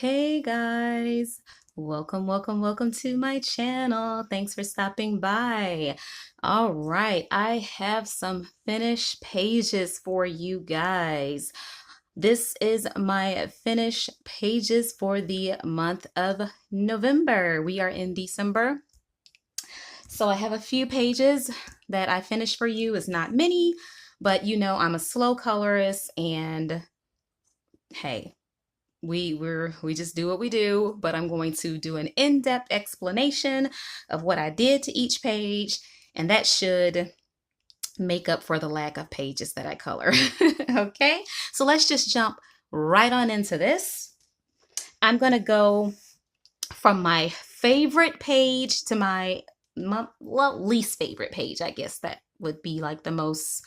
Hey guys, welcome to my channel. Thanks for stopping by. All right, I have some finished pages for you guys. This is my finished pages for the month of November. We are in December. So I have a few pages that I finished for you. It's not many, but you know I'm a slow colorist and hey, we just do what we do, but I'm going to do an in-depth explanation of what I did to each page, and that should make up for the lack of pages that I color. Okay, so let's just jump right on into this. I'm gonna go from my favorite page to my least favorite page. I guess that would be like the most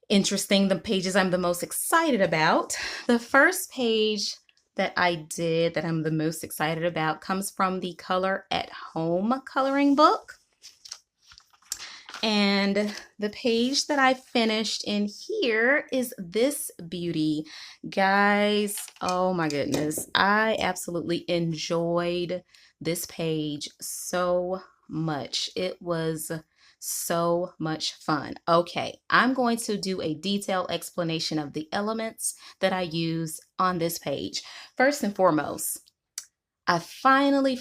interesting, the pages I'm the most excited about. The first page that I did that I'm the most excited about comes from the Color at Home coloring book. And the page that I finished in here is this beauty. Guys, oh my goodness. I absolutely enjoyed this page so much. It was so much fun. Okay, I'm going to do a detailed explanation of the elements that I use on this page. First and foremost, I finally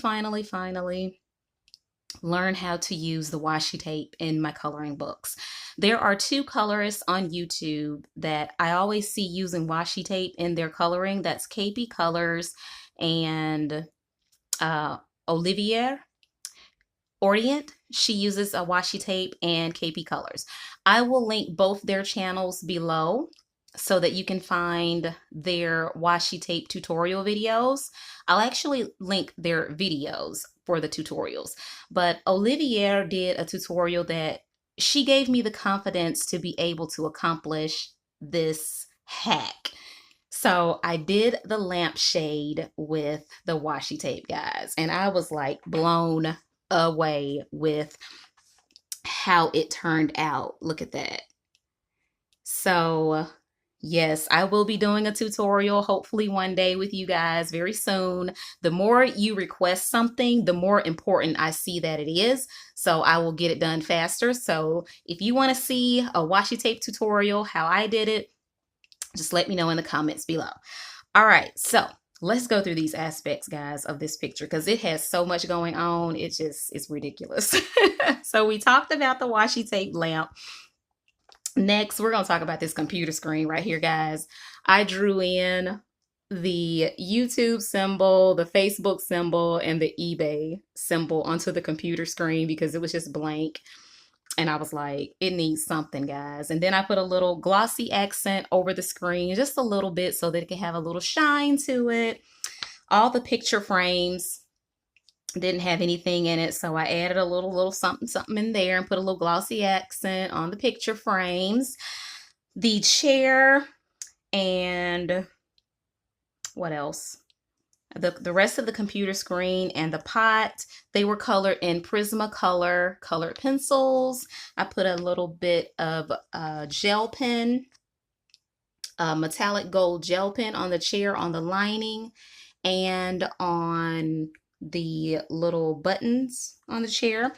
learn how to use the washi tape in my coloring books. There are two colorists on YouTube that I always see using washi tape in their coloring. That's KP Colors and Olivier Odorant. She uses a washi tape and KP Colors. I will link both their channels below so that you can find their washi tape tutorial videos. I'll actually link their videos for the tutorials. But Olivier did a tutorial that she gave me the confidence to be able to accomplish this hack. So I did the lampshade with the washi tape, guys, and I was like blown away with how it turned out. Look at that. So yes, I will be doing a tutorial hopefully one day with you guys very soon. The more you request something, the more important I see that it is. So I will get it done faster. So if you want to see a washi tape tutorial, how I did it, just let me know in the comments below. All right, so let's go through these aspects, guys, of this picture because it has so much going on. It's ridiculous. So we talked about the washi tape lamp. Next, we're going to talk about this computer screen right here, guys. I drew in the YouTube symbol, the Facebook symbol, and the eBay symbol onto the computer screen because it was just blank. And I was like, it needs something, guys. And then I put a little glossy accent over the screen, just a little bit so that it can have a little shine to it. All the picture frames didn't have anything in it, so I added a little something in there and put a little glossy accent on the picture frames. The chair and what else? The rest of the computer screen and the pot, they were colored in Prismacolor colored pencils. I put a little bit of gel pen, metallic gold gel pen on the chair, on the lining, and on the little buttons on the chair.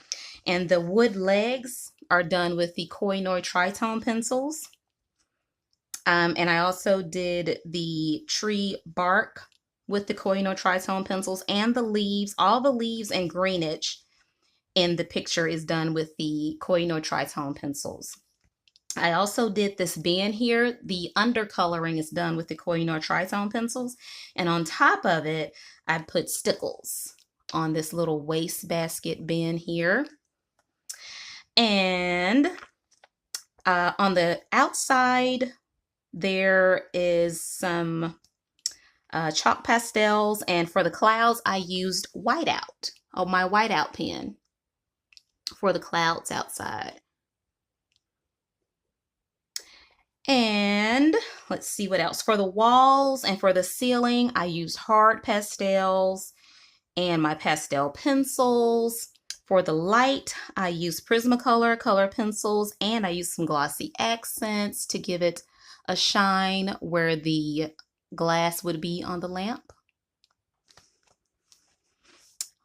And the wood legs are done with the Koh-i-Noor tritone pencils. And I also did the tree bark with the Koh-i-Noor tritone pencils, and the leaves, all the leaves and greenage in the picture is done with the Koh-i-Noor tritone pencils. I also did this band here. The undercoloring is done with the Koh-i-Noor tritone pencils. And on top of it, I put stickles on this little wastebasket bin here. And on the outside, there is some chalk pastels. And for the clouds, I used whiteout, my whiteout pen for the clouds outside. And let's see what else. For the walls and for the ceiling, I used hard pastels and my pastel pencils. For the light, I used Prismacolor color pencils, and I used some glossy accents to give it a shine where the glass would be on the lamp.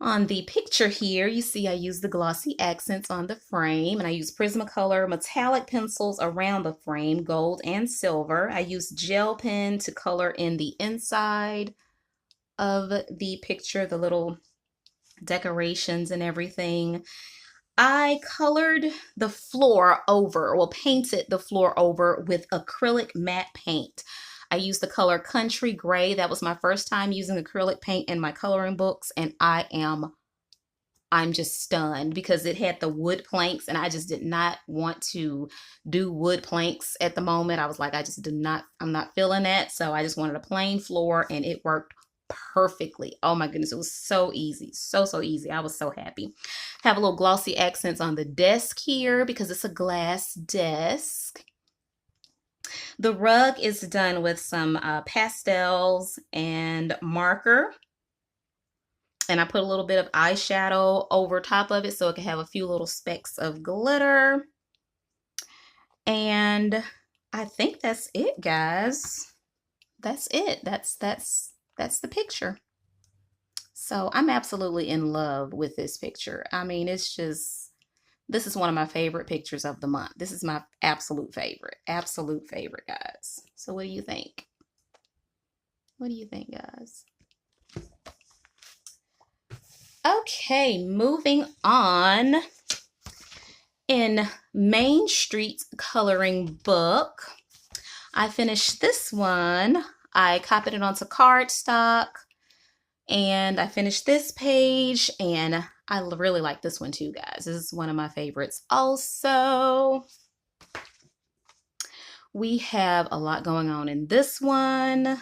On the picture here, you see I use the glossy accents on the frame, and I use Prismacolor metallic pencils around the frame, gold and silver. I use gel pen to color in the inside of the picture, the little decorations and everything. I colored the floor over, well, painted the floor over with acrylic matte paint. I used the color Country Gray. That was my first time using acrylic paint in my coloring books, and I'm just stunned because it had the wood planks, and I just did not want to do wood planks at the moment. I was like, I'm not feeling that. So I just wanted a plain floor, and it worked perfectly. Oh my goodness, it was so easy. So easy. I was so happy. Have a little glossy accents on the desk here because it's a glass desk. The rug is done with some pastels and marker. And I put a little bit of eyeshadow over top of it so it can have a few little specks of glitter. And I think that's it, guys. That's it. That's the picture. So I'm absolutely in love with this picture. I mean, it's just, this is one of my favorite pictures of the month. This is my absolute favorite, guys. So what do you think? What do you think, guys? Okay, moving on. In Main Street coloring book, I finished this one. I copied it onto cardstock, and I finished this page, and I really like this one too, guys. This is one of my favorites also. We have a lot going on in this one.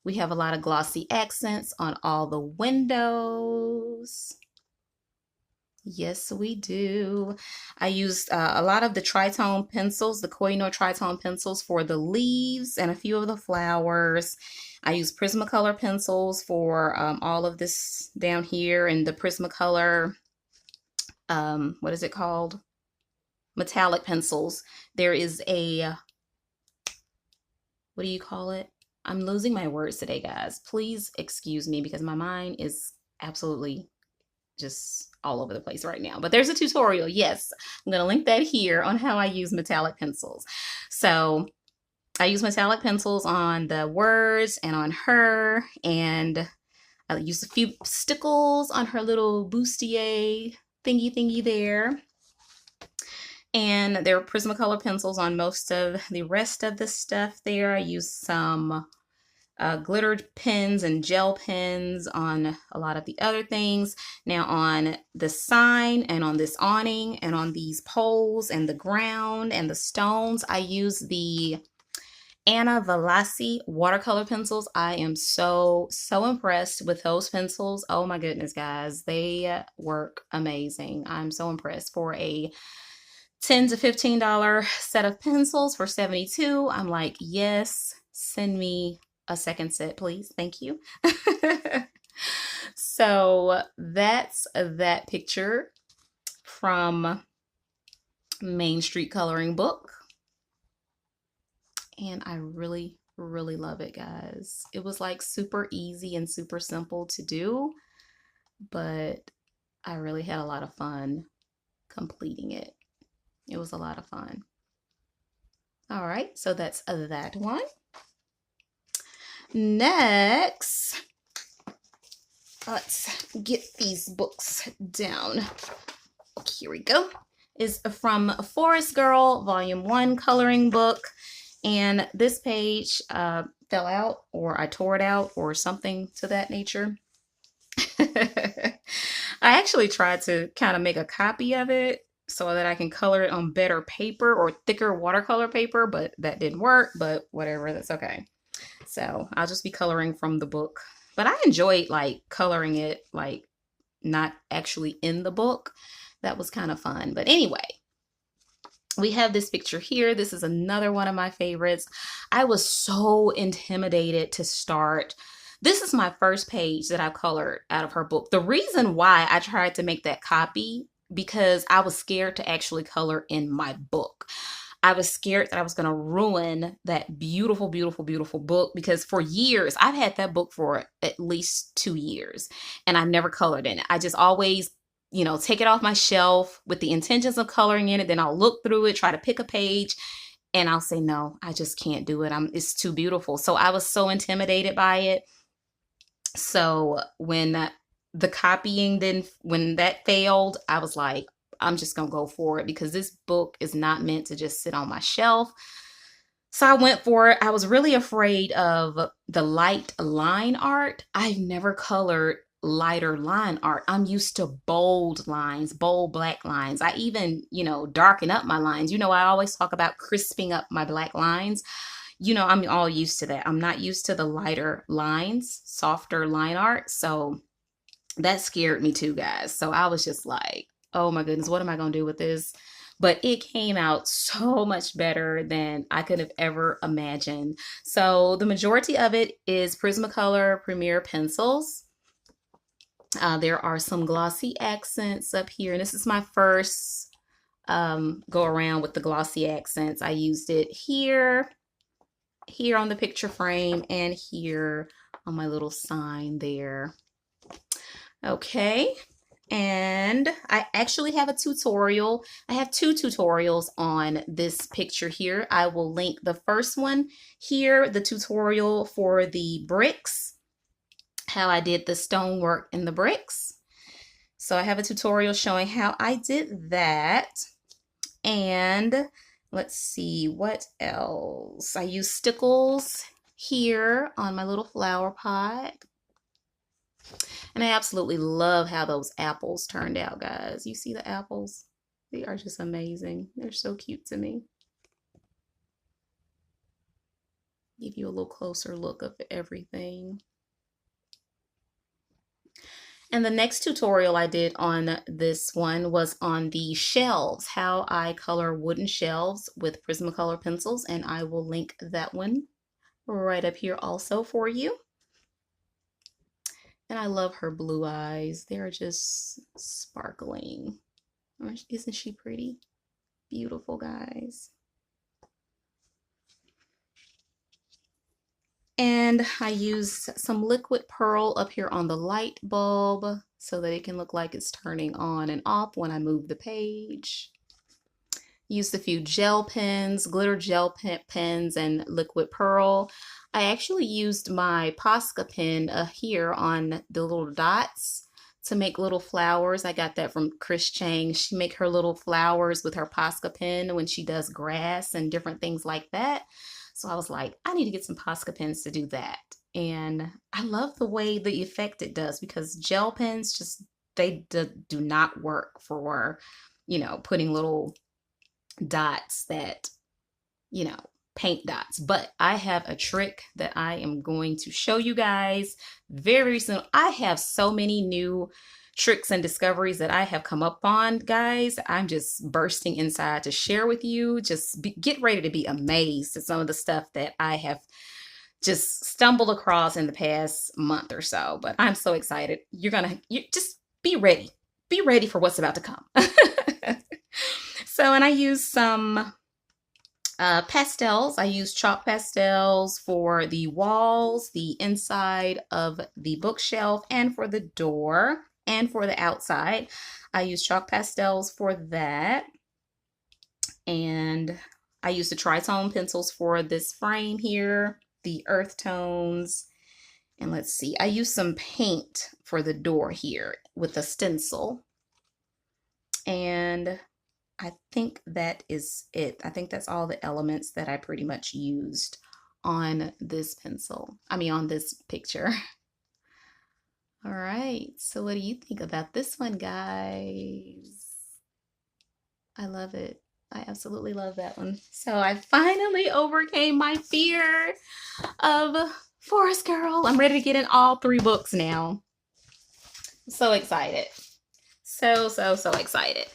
We have a lot of glossy accents on all the windows. Yes, we do. I used a lot of the tritone pencils, the Koh-i-No tritone pencils for the leaves and a few of the flowers. I used Prismacolor pencils for all of this down here, and the Prismacolor, what is it called? Metallic pencils. There is a, what do you call it? I'm losing my words today, guys. Please excuse me because my mind is absolutely just all over the place right now. But there's a tutorial. Yes, I'm going to link that here on how I use metallic pencils. So I use metallic pencils on the words and on her, and I used a few stickles on her little bustier thingy there. And there were Prismacolor pencils on most of the rest of the stuff there. I used some glittered pens and gel pens on a lot of the other things. Now on the sign and on this awning and on these poles and the ground and the stones, I use the Anna Velassi watercolor pencils. I am so impressed with those pencils. Oh my goodness, guys. They work amazing. I'm so impressed. For a $10 to $15 set of pencils for $72, I'm like, yes, send me a second set, please. Thank you. So that's that picture from Main Street Coloring Book. And I really love it, guys. It was like super easy and super simple to do, but I really had a lot of fun completing it. It was a lot of fun. All right, so that's that one. Next, let's get these books down. Here we go. Is from Forest Girl, Volume 1 coloring book. And this page fell out, or I tore it out, or something to that nature. I actually tried to kind of make a copy of it so that I can color it on better paper or thicker watercolor paper, but that didn't work, but whatever, that's okay. So I'll just be coloring from the book. But I enjoyed like coloring it like not actually in the book. That was kind of fun. But anyway, we have this picture here. This is another one of my favorites. I was so intimidated to start. This is my first page that I colored out of her book. The reason why I tried to make that copy, because I was scared to actually color in my book. I was scared that I was going to ruin that beautiful, beautiful, beautiful book because for years, I've had that book for at least 2 years and I've never colored in it. I just always, take it off my shelf with the intentions of coloring in it. Then I'll look through it, try to pick a page, and I'll say, no, I just can't do it. It's too beautiful. So I was so intimidated by it. So when the copying, then when that failed, I was like, I'm just going to go for it because this book is not meant to just sit on my shelf. So I went for it. I was really afraid of the light line art. I've never colored lighter line art. I'm used to bold lines, bold black lines. I even, darken up my lines. I always talk about crisping up my black lines. I'm all used to that. I'm not used to the lighter lines, softer line art. So that scared me too, guys. So I was just like, oh my goodness, what am I going to do with this? But it came out so much better than I could have ever imagined. So the majority of it is Prismacolor Premier pencils. There are some glossy accents up here. And this is my first go around with the glossy accents. I used it here on the picture frame, and here on my little sign there. Okay. And I actually have a tutorial. I have 2 tutorials on this picture here. I will link the first one here, the tutorial for the bricks, how I did the stonework in the bricks. So I have a tutorial showing how I did that. And let's see what else. I use stickles here on my little flower pot. And I absolutely love how those apples turned out, guys. You see the apples? They are just amazing. They're so cute to me. Give you a little closer look of everything. And the next tutorial I did on this one was on the shelves, how I color wooden shelves with Prismacolor pencils, and I will link that one right up here also for you. And I love her blue eyes. They're just sparkling. Isn't she pretty? Beautiful, guys. And I used some liquid pearl up here on the light bulb so that it can look like it's turning on and off when I move the page. Used a few gel pens, glitter gel pens, and liquid pearl. I actually used my Posca pen here on the little dots to make little flowers. I got that from Chris Chang. She make her little flowers with her Posca pen when she does grass and different things like that. So I was like, I need to get some Posca pens to do that. And I love the way the effect it does because gel pens just, they do not work for, putting little dots that, paint dots. But I have a trick that I am going to show you guys very soon. I have so many new tricks and discoveries that I have come up on, guys. I'm just bursting inside to share with you. Just get ready to be amazed at some of the stuff that I have just stumbled across in the past month or so. But I'm so excited. You just be ready. Be ready for what's about to come. So, and I use some pastels. I use chalk pastels for the walls, the inside of the bookshelf, and for the door, and for the outside. I use chalk pastels for that. And I use the tritone pencils for this frame here, the earth tones. And let's see, I use some paint for the door here with a stencil. And I think that is it. I think that's all the elements that I pretty much used on this pencil. On this picture. All right. So what do you think about this one, guys? I love it. I absolutely love that one. So I finally overcame my fear of Forest Girl. I'm ready to get in all 3 books now. So excited. So excited.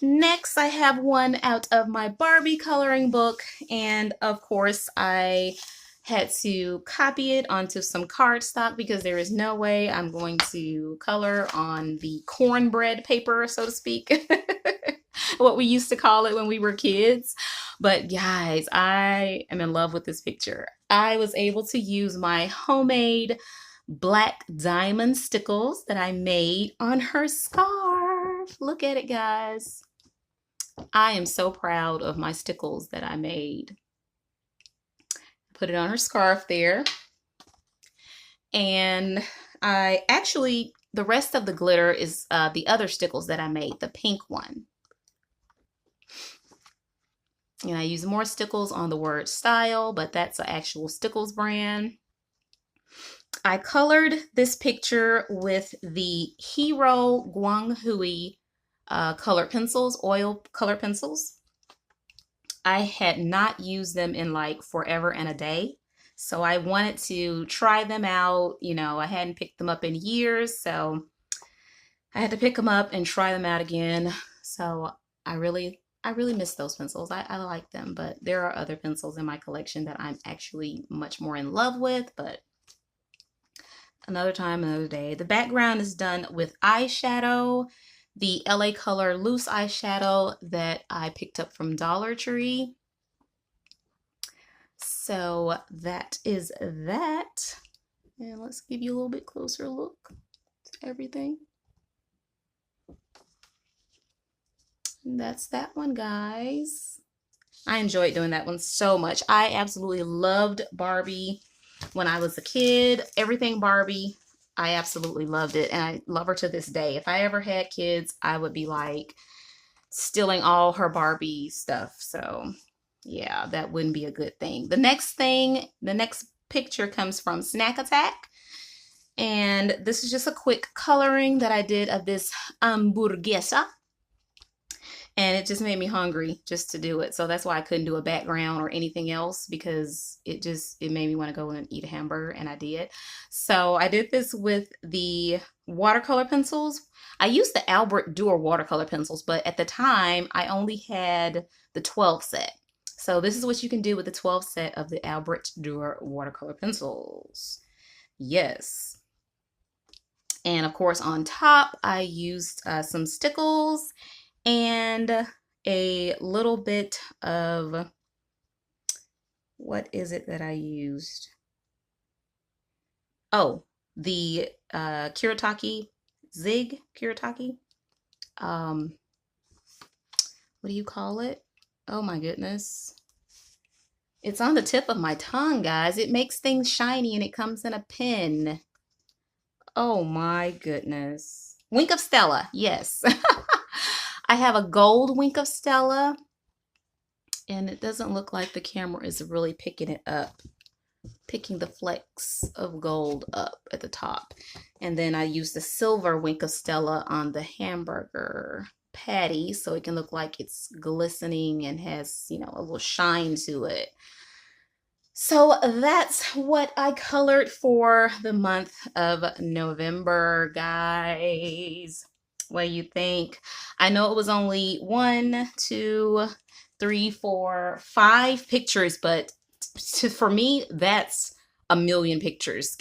Next, I have one out of my Barbie coloring book. And of course, I had to copy it onto some cardstock because there is no way I'm going to color on the cornbread paper, so to speak. What we used to call it when we were kids. But guys, I am in love with this picture. I was able to use my homemade black diamond stickles that I made on her scarf. Look at it, guys. I am so proud of my stickles that I made. Put it on her scarf there. And I actually, the rest of the glitter is the other stickles that I made, the pink one. And I use more stickles on the word style, but that's an actual stickles brand. I colored this picture with the Hero Guanghui colored pencils, oil colored pencils. I had not used them in like forever and a day. So I wanted to try them out. You know, I hadn't picked them up in years, so I had to pick them up and try them out again. So I really miss those pencils. I like them, but there are other pencils in my collection that I'm actually much more in love with, but another time, another day. The background is done with eyeshadow, the LA Color loose eyeshadow that I picked up from Dollar Tree. So that is that. And let's give you a little bit closer look to everything. And that's that one, guys. I enjoyed doing that one so much. I absolutely loved Barbie when I was a kid. Everything Barbie, I absolutely loved it. And I love her to this day. If I ever had kids, I would be like stealing all her Barbie stuff. So yeah, that wouldn't be a good thing. The next picture comes from Snack Attack. And this is just a quick coloring that I did of this hamburguesa. And it just made me hungry just to do it. So that's why I couldn't do a background or anything else, because it made me want to go and eat a hamburger, and I did. So I did this with the watercolor pencils. I used the Albert Durer watercolor pencils, but at the time I only had the 12 set. So this is what you can do with the 12 set of the Albert Durer watercolor pencils. Yes. And of course on top I used some stickles and a little bit of, what is it that I used? Oh, the Kuretake Zig Kuretake. What do you call it? Oh my goodness. It's on the tip of my tongue, guys. It makes things shiny and it comes in a pen. Oh my goodness. Wink of Stella, yes. I have a gold Wink of Stella, and it doesn't look like the camera is really picking it up, picking the flecks of gold up at the top. And then I used the silver Wink of Stella on the hamburger patty, so it can look like it's glistening and has, you know, a little shine to it. So that's what I colored for the month of November, guys. What do you think? I know it was only 1, 2, 3, 4, 5 pictures, but for me, that's a million pictures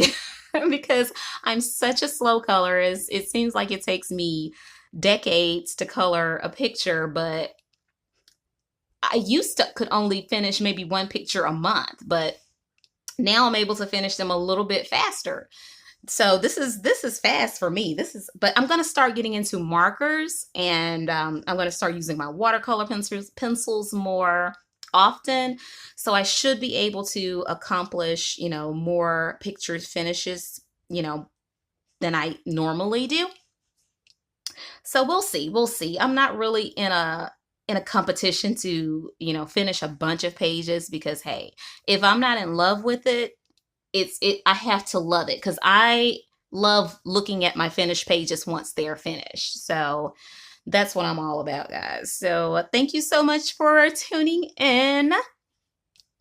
because I'm such a slow colorist. It seems like it takes me decades to color a picture, but I used to could only finish maybe 1 picture a month, but now I'm able to finish them a little bit faster. So this is fast for me. But I'm going to start getting into markers, and I'm going to start using my watercolor pencils more often. So I should be able to accomplish, you know, more pictures finishes, you know, than I normally do. So we'll see. We'll see. I'm not really in a competition to, you know, finish a bunch of pages, because hey, if I'm not in love with it, I have to love it, because I love looking at my finished pages once they're finished. So that's what I'm all about, guys. So thank you so much for tuning in.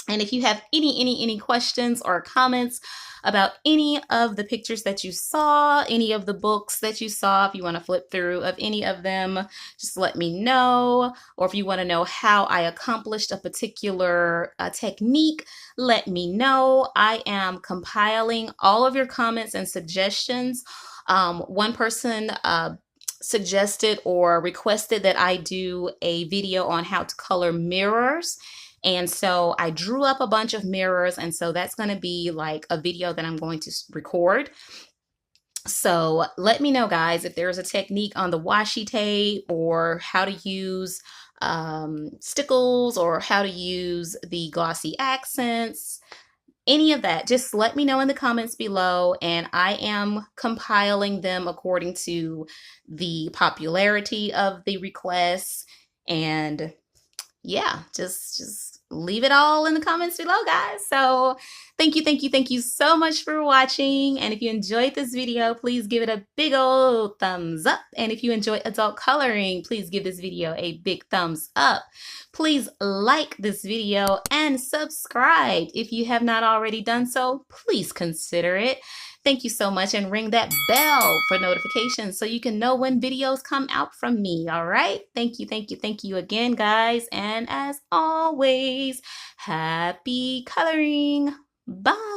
And if you have any questions or comments about any of the pictures that you saw, any of the books that you saw, if you want to flip through of any of them, just let me know. Or if you want to know how I accomplished a particular technique, let me know. I am compiling all of your comments and suggestions. One person suggested or requested that I do a video on how to color mirrors. And so I drew up a bunch of mirrors, and so that's going to be like a video that I'm going to record. So let me know, guys, if there's a technique on the washi tape, or how to use stickles, or how to use the glossy accents, any of that. Just let me know in the comments below, and I am compiling them according to the popularity of the requests. And yeah, just leave it all in the comments below, guys. So thank you so much for watching. And if you enjoyed this video, please give it a big old thumbs up. And if you enjoy adult coloring, please give this video a big thumbs up. Please like this video and subscribe if you have not already done so. Please consider it. Thank you so much, and ring that bell for notifications so you can know when videos come out from me, all right? Thank you again, guys. And as always, happy coloring. Bye.